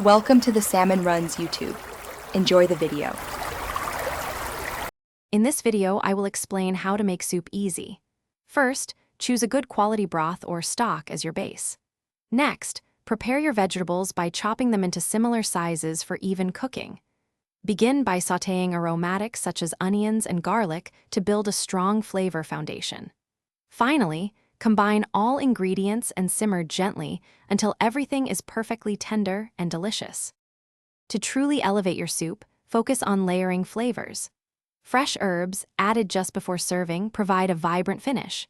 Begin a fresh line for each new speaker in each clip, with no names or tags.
Welcome to the Salmon Runs YouTube. Enjoy the video.
In this video, I will explain how to make soup easy. First, choose a good quality broth or stock as your base. Next, prepare your vegetables by chopping them into similar sizes for even cooking. Begin by sautéing aromatics such as onions and garlic to build a strong flavor foundation. Finally, combine all ingredients and simmer gently until everything is perfectly tender and delicious. To truly elevate your soup, focus on layering flavors. Fresh herbs, added just before serving, provide a vibrant finish.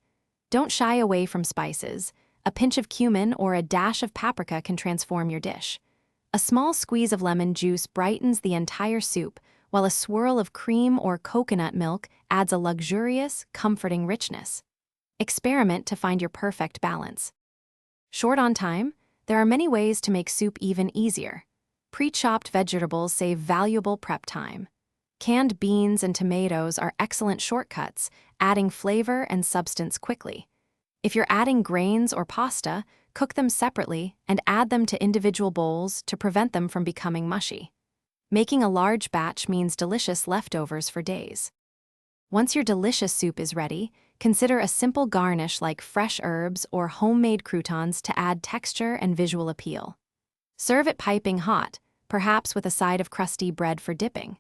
Don't shy away from spices. A pinch of cumin or a dash of paprika can transform your dish. A small squeeze of lemon juice brightens the entire soup, while a swirl of cream or coconut milk adds a luxurious, comforting richness. Experiment to find your perfect balance. Short on time? There are many ways to make soup even easier. Pre-chopped vegetables save valuable prep time. Canned beans and tomatoes are excellent shortcuts, adding flavor and substance quickly. If you're adding grains or pasta, cook them separately and add them to individual bowls to prevent them from becoming mushy. Making a large batch means delicious leftovers for days. Once your delicious soup is ready, consider a simple garnish like fresh herbs or homemade croutons to add texture and visual appeal. Serve it piping hot, perhaps with a side of crusty bread for dipping.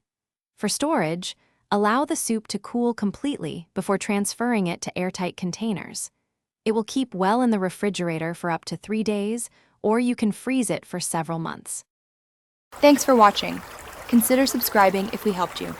For storage, allow the soup to cool completely before transferring it to airtight containers. It will keep well in the refrigerator for up to 3 days, or you can freeze it for several months.
Thanks for watching. Consider subscribing if we helped you.